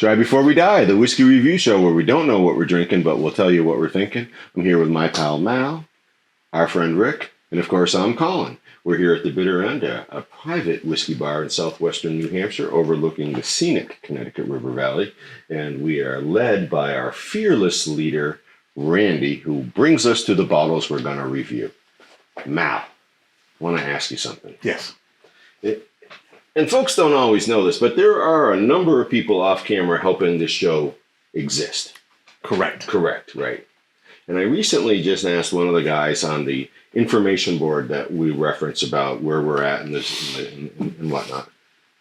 Try Before We Die, the whiskey review show where we don't know what we're drinking, but we'll tell you what we're thinking. I'm here with my pal Mal, our friend Rick, and of course I'm Colin. We're here at the Bitter End, a private whiskey bar in southwestern New Hampshire overlooking the scenic Connecticut River Valley. And we are led by our fearless leader, Randy, who brings us to the bottles we're going to review. Mal, I want to ask you something. Yes. And folks don't always know this, but there are a number of people off camera helping this show exist. Correct. Correct, right. And I recently just asked one of the guys on the information board that we reference about where we're at and whatnot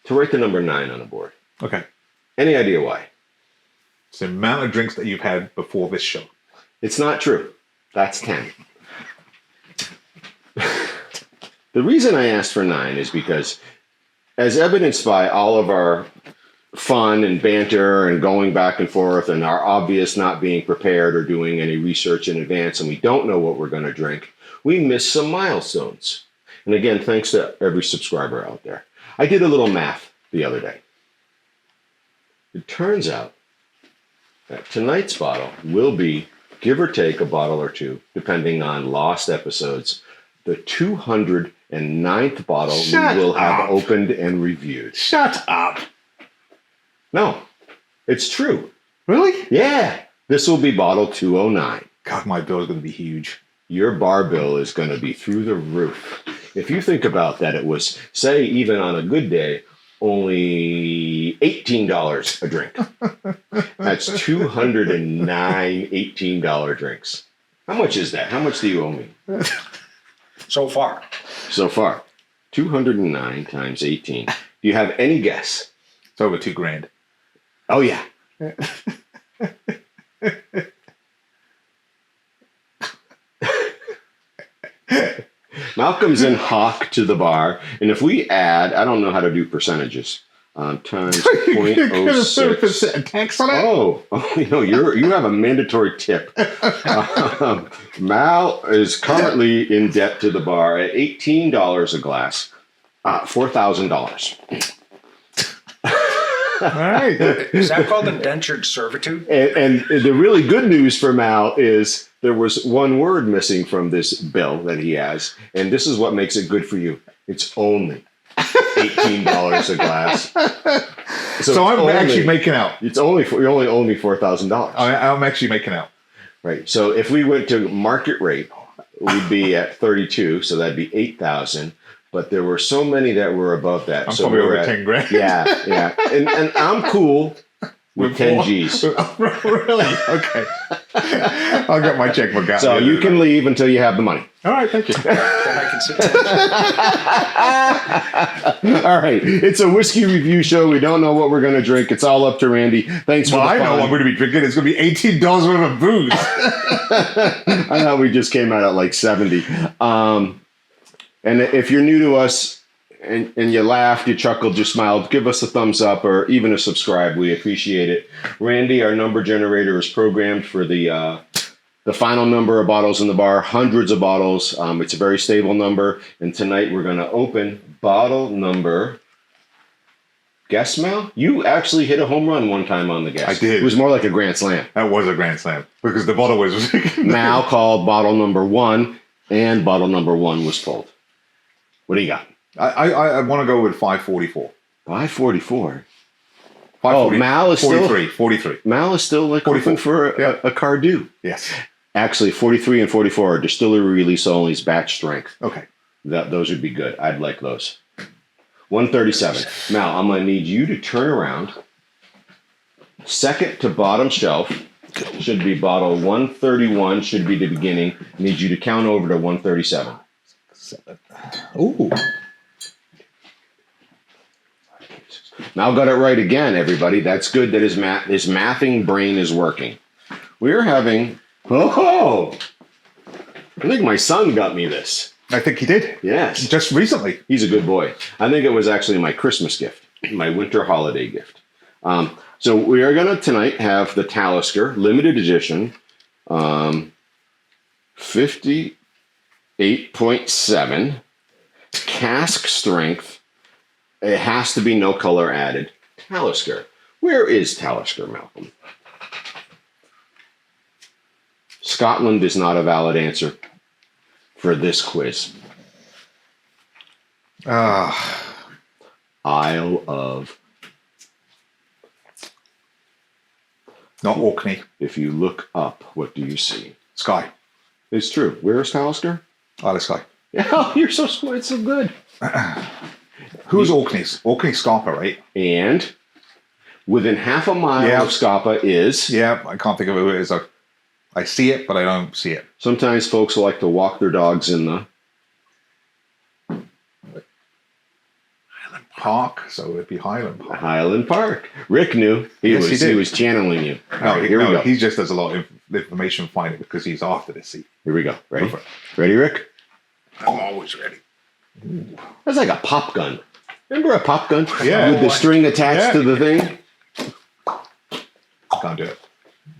to write the number 9 on the board. Okay. Any idea why? It's the amount of drinks that you've had before this show. It's not true. That's 10. The reason I asked for 9 is because, as evidenced by all of our fun and banter and going back and forth and our obvious not being prepared or doing any research in advance and we don't know what we're going to drink, we missed some milestones. And again, thanks to every subscriber out there. I did a little math the other day. It turns out that tonight's bottle will be, give or take a bottle or two, depending on lost episodes, the 209th bottle we will have opened and reviewed. Shut up. No, it's true. Really? Yeah. This will be bottle 209. God, my bill is going to be huge. Your bar bill is going to be through the roof. If you think about that, it was, say, even on a good day, only $18 a drink. That's 209 $18 drinks. How much is that? How much do you owe me? So far. So far. 209 times 18. Do you have any guess? It's over $2,000. Oh, yeah. Malcolm's in Hawk to the bar, and if we add, I don't know how to do percentages, times 0.06. Tax on it? Oh, you have a mandatory tip. Mal is currently in debt to the bar at $18 a glass, $4,000. All right. Is that called indentured servitude? And the really good news for Mal is there was one word missing from this bill that he has, and this is what makes it good for you. It's only $18 a glass. So I'm actually making out. You only owe me $4,000. I'm actually making out. Right. So if we went to market rate, we'd be at 32, so that'd be 8,000. But there were so many that were above that. I'm so probably over at, $10,000. Yeah. And I'm cool with 10 G's. Really? Okay. I'll get my checkbook out. So you can leave until you have the money. All right, thank you. Then I can sit down. All right. It's a whiskey review show. We don't know what we're going to drink. It's all up to Randy. Thanks for the fun. I know what I'm going to be drinking. It's going to be $18 worth of booze. I thought we just came out at like 70. And if you're new to us and you laughed, you chuckled, you smiled, give us a thumbs up or even a subscribe. We appreciate it. Randy, our number generator, is programmed for the final number of bottles in the bar, hundreds of bottles. It's a very stable number. And tonight we're going to open bottle number. Guess, Mal? You actually hit a home run one time on the guess. I did. It was more like a grand slam. That was a grand slam because the bottle was... Mal called bottle number 1 and bottle number 1 was pulled. What do you got? I want to go with 544. 544. Oh, Mal is 43. Mal is still like 44. hoping for a Cardew. Yes. Actually, 43 and 44 are distillery release only, batch strength. Okay. Those would be good. I'd like those. 137. Mal, I'm going to need you to turn around. Second to bottom shelf should be bottle 131, should be the beginning. I need you to count over to 137. 7. Ooh. Mal got it right again, everybody. That's good that his mathing brain is working. We're having... Oh! I think my son got me this. I think he did. Yes. Just recently. He's a good boy. I think it was actually my Christmas gift, my winter holiday gift. So we are going to tonight have the Talisker limited edition, 58.7 cask strength. It has to be no color added. Talisker. Where is Talisker, Malcolm? Scotland is not a valid answer for this quiz. Isle of... Not Orkney. If you look up, what do you see? Skye. It's true. Where is Talisker? Isle of Skye. Oh, you're so smart. It's so good. Who's Orkney's? Orkney's Scapa, right? And within half a mile of Scapa is... Yeah, I can't think of who it is. I see it, but I don't see it. Sometimes folks like to walk their dogs in the... Park, so it'd be Highland Park. Highland Park. Rick knew. He was channeling you. All right, here we go. He just does a lot of information finding because he's after this seat. Here we go. Ready? Ready, Rick? I'm always ready. That's like a pop gun. Remember a pop gun? Yeah. With the string attached to the thing? Can't do it.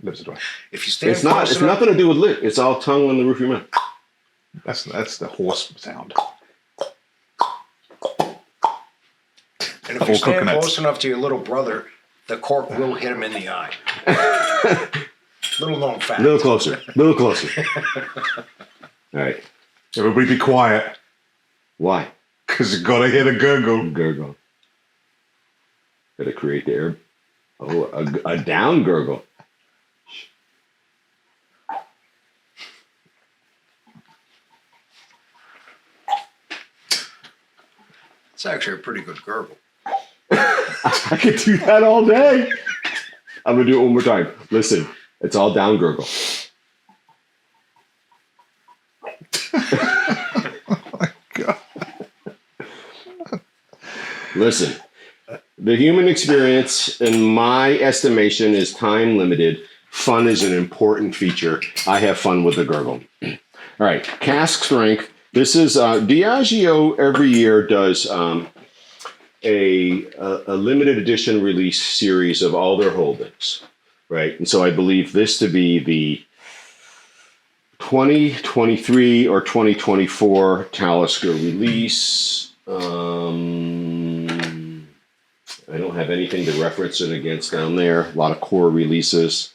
Lips are dry. If you stand It's not. It's nothing to do with lip. It's all tongue on the roof of your mouth. That's the horse sound. And if you stand close enough to your little brother, the cork will hit him in the eye. Little known fact. Little closer. Little closer. All right. Everybody be quiet. Why? Because you got to hear the gurgle. Gurgle. Got to create the air. Oh, a down gurgle. It's actually a pretty good gurgle. I could do that all day. I'm going to do it one more time. Listen, it's all down gurgle. Oh my God. Listen, the human experience, in my estimation, is time limited. Fun is an important feature. I have fun with the gurgle. All right, cask strength. This is Diageo every year does a limited edition release series of all their holdings, right? And so I believe this to be the 2023 or 2024 Talisker release. I don't have anything to reference it against down there. A lot of core releases.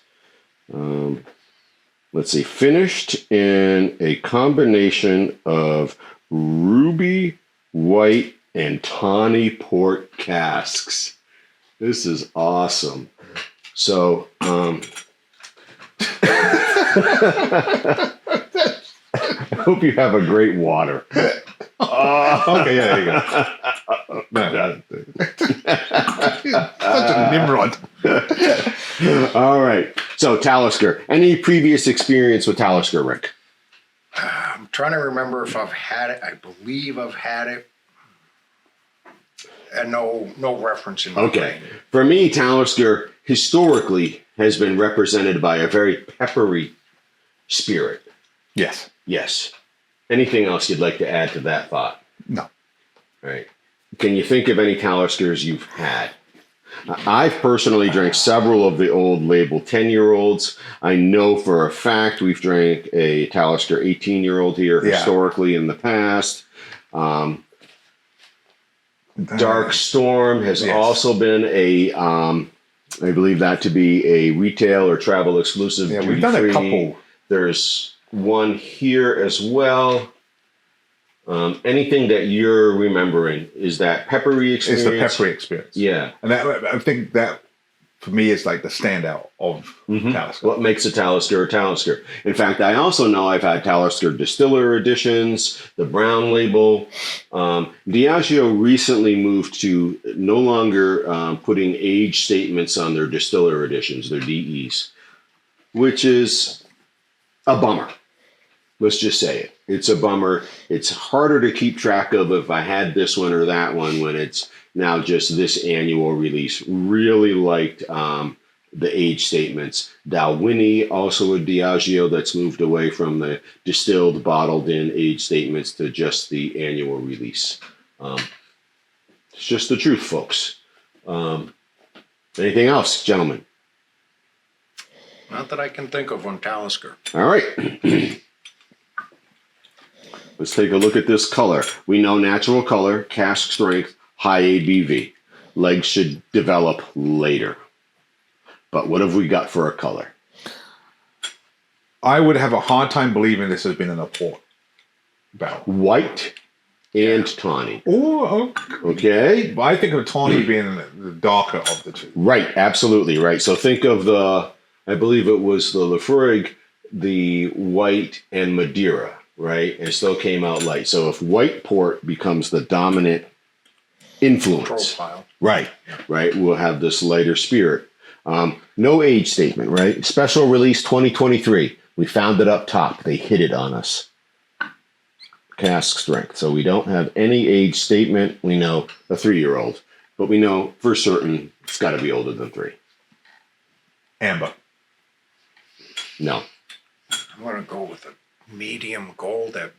Let's see, finished in a combination of ruby, white, and tawny port casks. This is awesome. So, I hope you have a great water. Okay, yeah, there you go. Such a Nimrod. All right. So, Talisker. Any previous experience with Talisker, Rick? I'm trying to remember if I've had it. I believe I've had it. And no reference in my Okay. For me, Talisker historically has been represented by a very peppery spirit. Yes. Yes. Anything else you'd like to add to that thought? No. All right. Can you think of any Taliskers you've had? I've personally drank several of the old label 10-year-olds. I know for a fact we've drank a Talisker 18-year-old here historically in the past. Dark Storm has also been a, I believe that to be a retail or travel exclusive. Yeah, we've done a couple. There's one here as well. Anything that you're remembering is that peppery experience? It's the peppery experience. Yeah. And I think that, for me, is like the standout of Talisker. What makes a Talisker a Talisker? In fact, I also know I've had Talisker distiller editions, the brown label. Diageo recently moved to no longer putting age statements on their distiller editions, their DEs, which is a bummer. Let's just say it. It's a bummer. It's harder to keep track of if I had this one or that one when it's now just this annual release. Really liked the age statements. Dalwhinnie, also a Diageo that's moved away from the distilled, bottled in age statements to just the annual release. It's just the truth, folks. Anything else, gentlemen? Not that I can think of on Talisker. All right. Let's take a look at this color. We know natural color, cask strength, high ABV. Legs should develop later. But what have we got for a color? I would have a hard time believing this has been in a port barrel. White and tawny. Oh, Okay. I think of tawny being the darker of the two. Right, absolutely right. So think of I believe it was the Lafroig, the white and Madeira, right? And still came out light. So if white port becomes the dominant influence, Profile. right, we'll have this lighter spirit. No age statement, right? Special release 2023. We found it up top. They hit it on us. Cask strength. So we don't have any age statement. We know a 3-year-old, but we know for certain it's got to be older than 3. Amber. No. I'm going to go with a medium gold at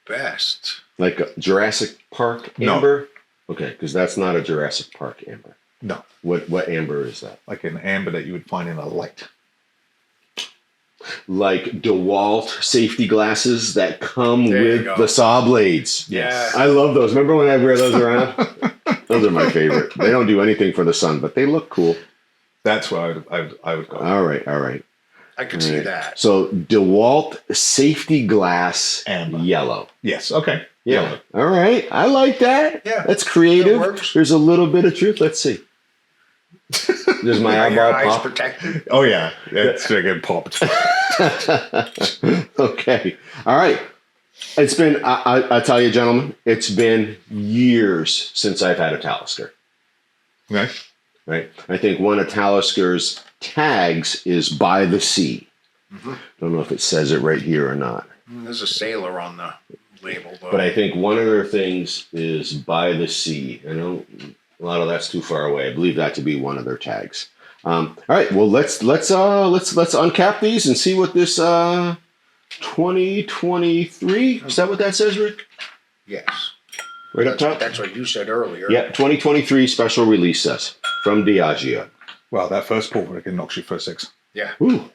best. Like a Jurassic Park No. amber? Okay, because that's not a Jurassic Park amber. No. What amber is that? Like an amber that you would find in a light. Like DeWalt safety glasses that come There you with go. the saw blades. Yeah. I love those. Remember when I wear those around? Those are my favorite. They don't do anything for the sun, but they look cool. That's where I would go. All right. I could see that. So DeWalt safety glass Amber. yellow. Yes. Okay. Yeah. Yellow. All right. I like that. Yeah. That's creative. That works. There's a little bit of truth. Let's see. Does my Are your eyeball eyes pop? protected? Oh yeah. It's again popped. Okay. All right. It's been, I tell you, gentlemen, it's been years since I've had a Talisker. Okay. Right. I think one of Talisker's tags is by the sea. Mm-hmm. Don't know if it says it right here or not. There's a sailor on the label, though. But I think one of their things is by the sea. I know a lot of that's too far away. I believe that to be one of their tags. All right. Well, let's uncap these and see what this 2023. Is that what that says, Rick? Yes. Right up top. That's what you said earlier. Yeah. 2023 special release says from Diageo. Well, that first pour again knocks you for 6. Yeah. Ooh.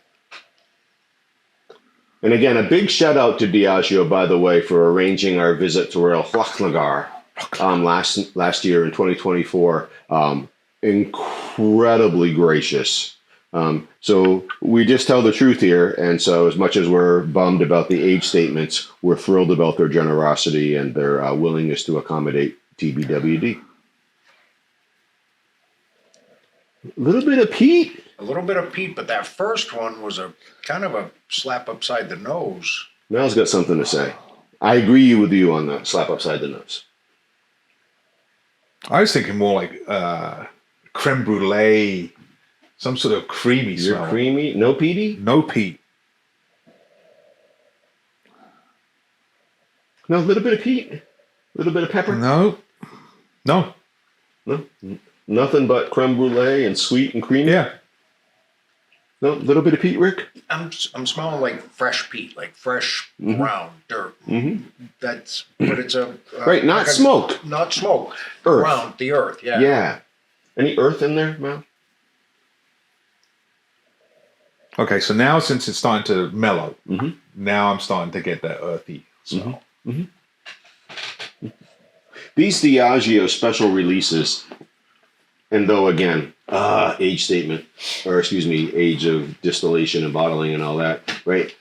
And again, a big shout out to Diageo, by the way, for arranging our visit to Royal Hlacnagar last year in 2024. Incredibly gracious. So we just tell the truth here. And so as much as we're bummed about the age statements, we're thrilled about their generosity and their willingness to accommodate TBWD. A little bit of peat. A little bit of peat, but that first one was a kind of a slap upside the nose. Mel's got something to say. I agree with you on the slap upside the nose. I was thinking more like creme brulee, some sort of creamy You're smell. creamy, no peaty? No peat. No, a little bit of peat, a little bit of pepper. No. No, nothing but creme brulee and sweet and creamy. Yeah. No, a little bit of peat, Rick. I'm smelling like fresh peat, like fresh brown dirt. Mm-hmm. But it's a Right, not like a- smoke. not smoke. Earth. Around the earth. Yeah. Yeah. Any earth in there, Mel? Okay, so now since it's starting to mellow, Mhm. now I'm starting to get that earthy smell. These Diageo special releases, and though again, age statement, or excuse me, age of distillation and bottling and all that, right,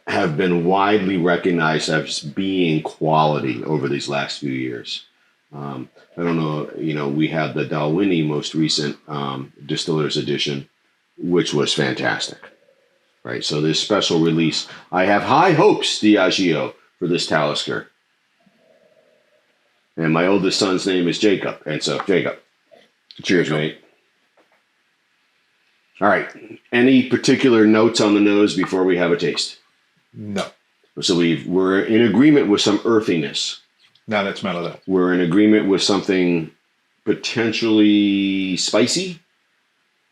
have been widely recognized as being quality over these last few years. I don't know, we had the Dalwhinnie most recent Distillers Edition, which was fantastic, right? So this special release, I have high hopes, Diageo, for this Talisker. And my oldest son's name is Jacob. And so, Jacob, cheers, mate. All right. Any particular notes on the nose before we have a taste? No. So we're in agreement with some earthiness. Now let's mellow that. We're in agreement with something potentially spicy.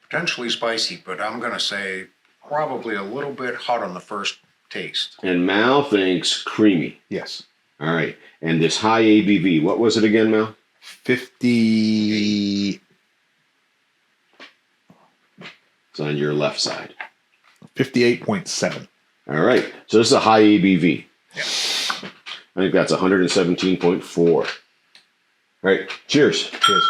Potentially spicy, but I'm going to say probably a little bit hot on the first taste. And Mal thinks creamy. Yes. All right. And this high ABV, what was it again, Mal? 50. It's on your left side. 58.7. All right. So this is a high ABV. Yeah. I think that's 117.4. All right. Cheers. Cheers.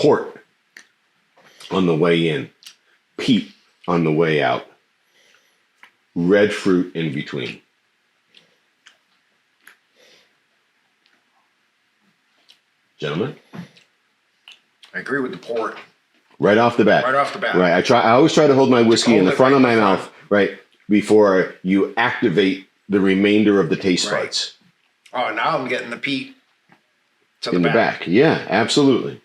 port on the way in, peat on the way out, red fruit in between. Gentlemen? I agree with the port. Right off the bat. Right off the bat. Right. I always try to hold my whiskey in the Hold it front of right my in the mouth, front. right, before you activate the remainder of the taste Right. buds Oh, now I'm getting the peat to in the back. Yeah, absolutely.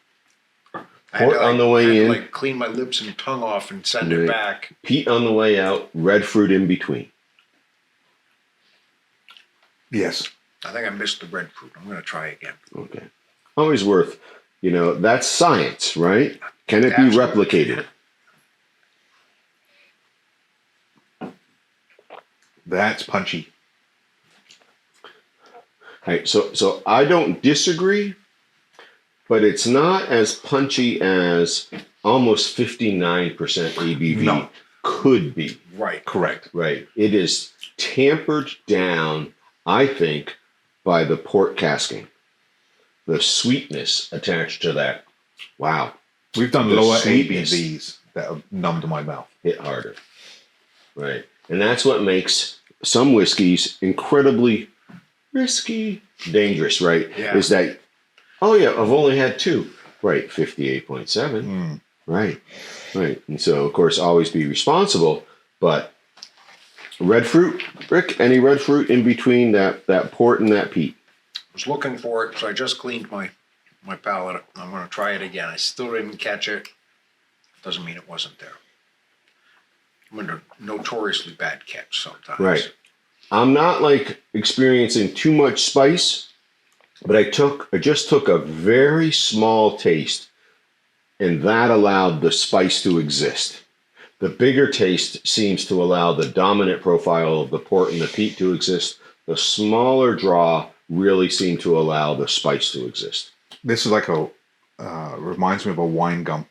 I had Port to, on the way I had in. to, clean my lips and tongue off and send Right. it back. Peat on the way out, red fruit in between. Yes. I think I missed the red fruit. I'm going to try again. Okay. Always worth, that's science, right? Can it be Absolutely. replicated? That's punchy. Right. So I don't disagree, but it's not as punchy as almost 59% ABV No. could be. Right. Correct. Right. It is tampered down, I think, by the port casking. The sweetness attached to that. Wow. We've done The lower sweetness. ABVs that have numbed my mouth. Hit harder. Right. And that's what makes some whiskeys incredibly risky, dangerous, right? Yeah. Is that, oh yeah, I've only had two. Right. 58.7. Mm. Right. Right. And so, of course, always be responsible. But red fruit, Rick, any red fruit in between that port and that peat? I was looking for it, so I just cleaned my palate. I'm going to try it again. I still didn't catch it. Doesn't mean it wasn't there. I'm a notoriously bad catch sometimes. Right. I'm not like experiencing too much spice, but I just took a very small taste, and that allowed the spice to exist. The bigger taste seems to allow the dominant profile of the port and the peat to exist. The smaller draw really seemed to allow the spice to exist. This is like reminds me of a wine gum.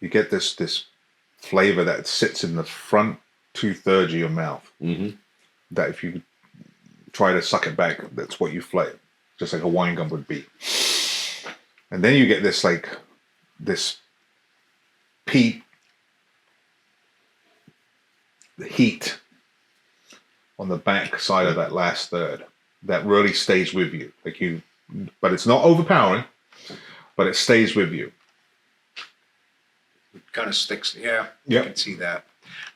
You get this flavor that sits in the front 2/3 of your mouth. Mm-hmm. That if you try to suck it back, that's what you flavor, just like a wine gum would be. And then you get this peat, the heat on the back side of that last third that really stays with you. But it's not overpowering, but it stays with you. It kind of sticks. Yeah, Yep. I can see that.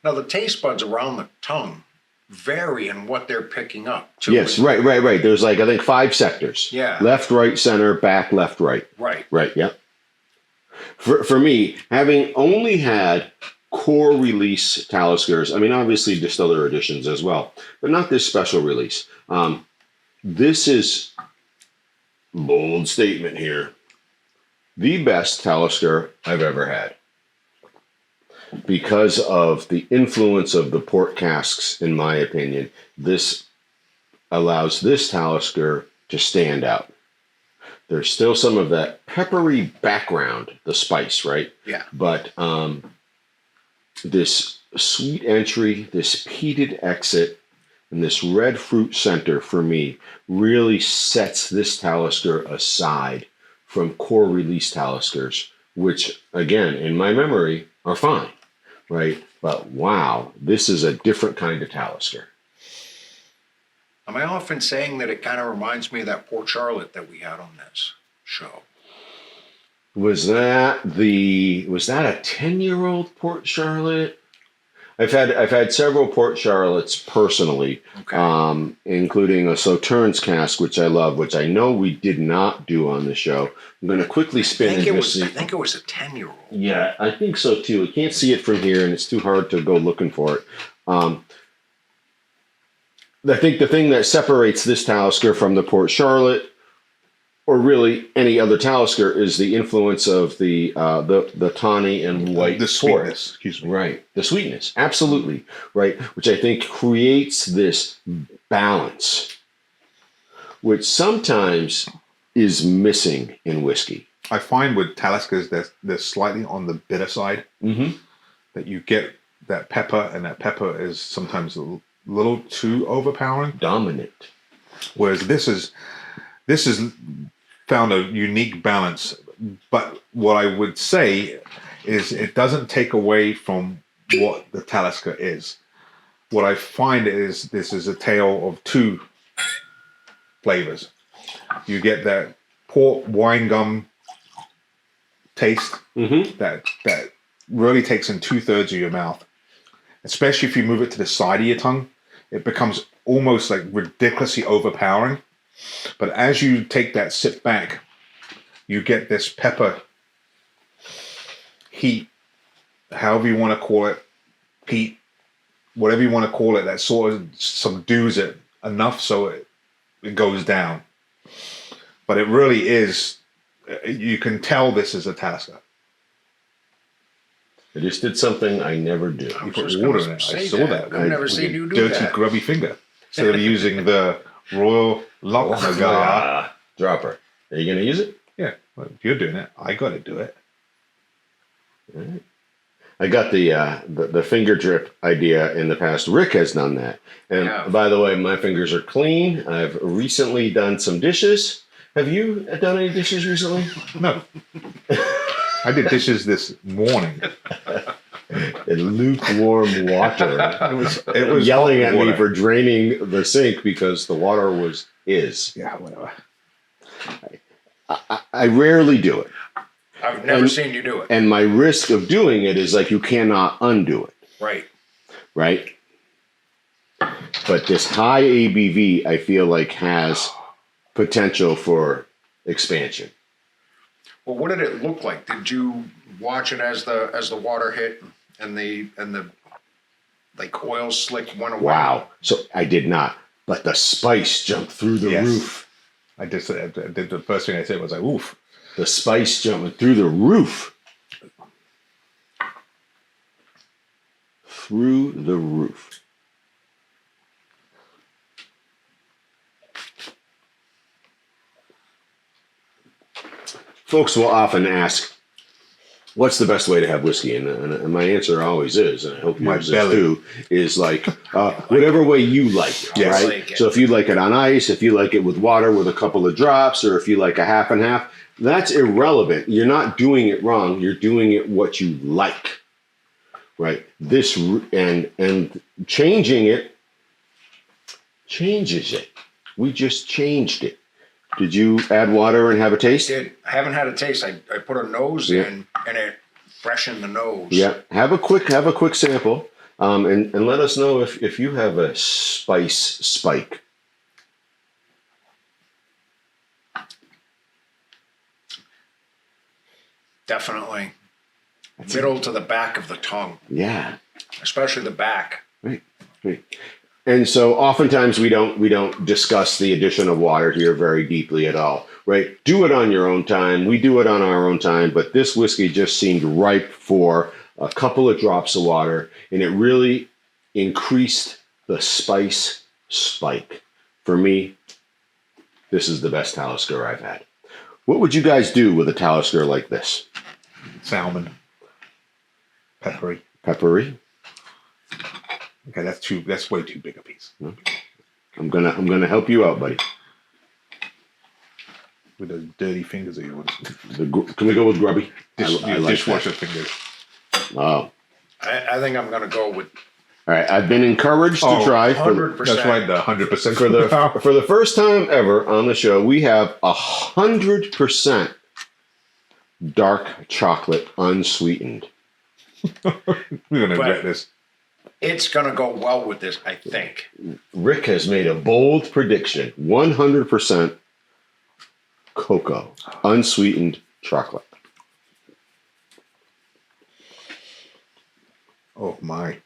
Now, the taste buds around the tongue vary in what they're picking up, too. Yes, right. There's I think 5 sectors. Yeah. Left, right, center, back, left, right. Right. Right, yeah. For me, having only had core release Taliskers, I mean, obviously distiller editions as well, but not this special release. This is, bold statement here, the best Talisker I've ever had. Because of the influence of the port casks, in my opinion, this allows this Talisker to stand out. There's still some of that peppery background, the spice, right? Yeah. But this sweet entry, this peated exit, and this red fruit center for me really sets this Talisker aside from core release Taliskers, which, again, in my memory, are fine, right? But wow, this is a different kind of Talisker. Am I often saying that it kind of reminds me of that Port Charlotte that we had on this show? Was that a 10-year-old Port Charlotte? I've had several Port Charlottes personally, Okay. including a Sauternes cask, which I love, which I know we did not do on the show. I'm going to quickly spin I think and it was a 10-year-old. Yeah, I think so too. I can't see it from here, and it's too hard to go looking for it. I think the thing that separates this Talisker from the Port Charlotte, or really any other Talisker, is the influence of the tawny and white The port. sweetness, excuse me. Right, the sweetness, absolutely, right, which I think creates this balance, which sometimes is missing in whiskey. I find with Taliskers, they're slightly on the bitter side. Mm-hmm. That you get that pepper, and that pepper is sometimes a little too overpowering. Dominant. Whereas this is found a unique balance but what I would say is it doesn't take away from what the Talisker is. What I find is this is a tale of two flavors. You get that port wine gum taste that really takes in 2/3 of your mouth, especially if you move it to the side of your tongue. It becomes almost like ridiculously overpowering. But as you take that sip back, you get this pepper heat, however you want to call it, heat, whatever you want to call it, that sort of subdues it enough so it goes down. But it really is, you can tell this is a Talisker. I just did something I never do. I You was put just water gonna in it. I say saw that. I've never with seen your you do dirty, that. grubby finger. Instead of using the Royal Lock cigar. Dropper. Are you going to use it? Yeah, well, if you're doing it, I got to do it. All right. I got the finger drip idea in the past. Rick has done that. And Yeah. by the way, my fingers are clean. I've recently done some dishes. Have you done any dishes recently? No. I did dishes this morning. In lukewarm water. It was yelling hot at me water. for draining the sink because the water was his. Yeah, whatever. I rarely do it. I've never seen you do it. And my risk of doing it is like you cannot undo it, Right. right? But this high ABV, I feel like, has potential for expansion. Well, what did it look like? Did you watch it as the water hit and the like oil slick went away? Wow. So I did not, but the spice jumped through the Yes. roof. I did the first thing I said was like, oof. The spice jumping through the roof. Through the roof. Folks will often ask, what's the best way to have whiskey? And my answer always is, and I hope My yours is belly. too, is like whatever way you like it, Yes. right? Like it. So if you like it on ice, if you like it with water with a couple of drops, or if you like a half and half, that's irrelevant. You're not doing it wrong. You're doing it what you like, right? And changing it changes it. We just changed it. Did you add water and have a taste? I haven't had a taste. I put a nose Yeah. in and it freshened the nose. Yeah. Have a quick sample, and let us know if you have a spice spike. Definitely. Middle to the back of the tongue, Yeah. especially the back. Right. And so oftentimes we don't discuss the addition of water here very deeply at all, right? Do it on your own time. We do it on our own time, but this whiskey just seemed ripe for a couple of drops of water, and it really increased the spice spike. For me, this is the best Talisker I've had. What would you guys do with a Talisker like this? Salmon. Peppery. Peppery? Okay, that's way too big a piece. I'm gonna help you out, buddy. With those dirty fingers of yours. Can we go with grubby? I like Dishwasher fingers. that. Oh. I think I'm going to go with All right, I've been encouraged to try. 100%. That's right, the 100% For the first time ever on the show, we have 100% dark chocolate unsweetened. We're going to regret this. it's going to go well with this, I think. Rick has made a bold prediction: 100% cocoa, unsweetened chocolate. Oh, my.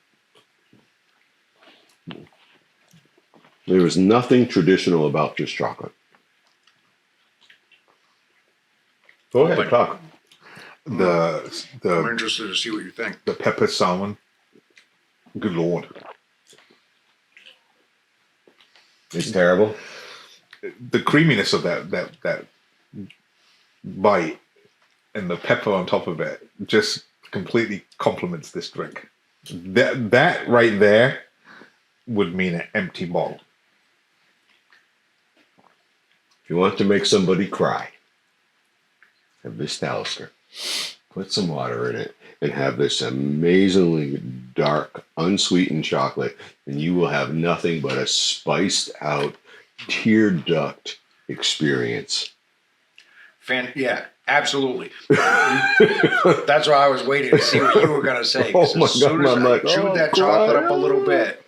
There is nothing traditional about this chocolate. Go ahead, talk. I'm The interested to see what you think. pepper salmon. Good Lord. It's terrible. The creaminess of that bite and the pepper on top of it just completely complements this drink. That right there would mean an empty bottle. If you want to make somebody cry, have this Talisker, put some water in it, and have this amazingly dark, unsweetened chocolate, and you will have nothing but a spiced out, tear duct experience. Yeah, absolutely. That's why I was waiting to see what you were going to say. 'Cause as soon as I chewed that chocolate up a little bit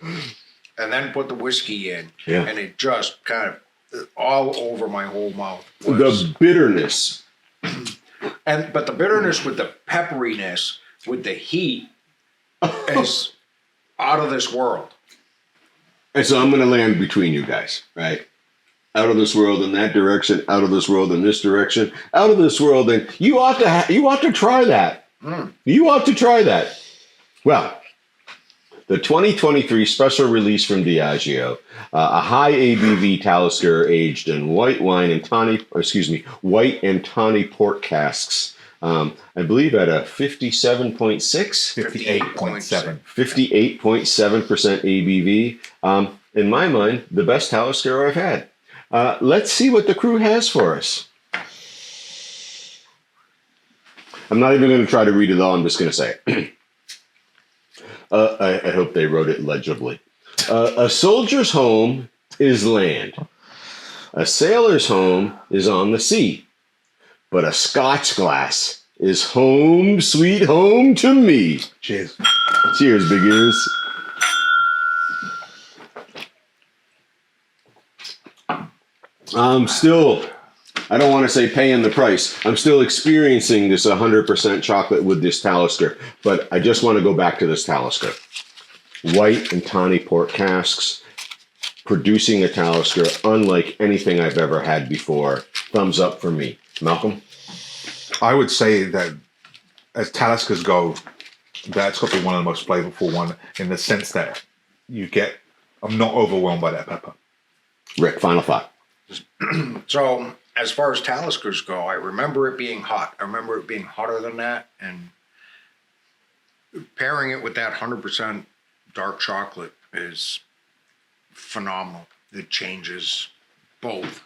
and then put the whiskey in, and it just kind of all over my whole mouth. The bitterness. But the bitterness with the pepperiness, with the heat, is out of this world. And so I'm going to land between you guys, right? Out of this world in that direction, out of this world in this direction, out of this world, and you ought to try that. You ought to try that. Well, the 2023 special release from Diageo, a high ABV Talisker aged in white and tawny port casks. I believe at a 57.6, 58.7. 58.7% ABV. In my mind, the best Talisker I've had. Let's see what the crew has for us. I'm not even going to try to read it all. I'm just going to say it. I hope they wrote it legibly. A soldier's home is land. A sailor's home is on the sea. But a Scotch glass is home, sweet home to me. Cheers. Cheers, big ears. I'm still, I don't want to say paying the price. I'm still experiencing this 100% chocolate with this Talisker, but I just want to go back to this Talisker. White and tawny port casks, producing a Talisker unlike anything I've ever had before. Thumbs up for me. Malcolm? I would say that as Taliskers go, that's got to be one of the most flavorful one in the sense that I'm not overwhelmed by that pepper. Rick, final thought. So, as far as Taliskers go, I remember it being hot. I remember it being hotter than that, and pairing it with that 100% dark chocolate is phenomenal. It changes both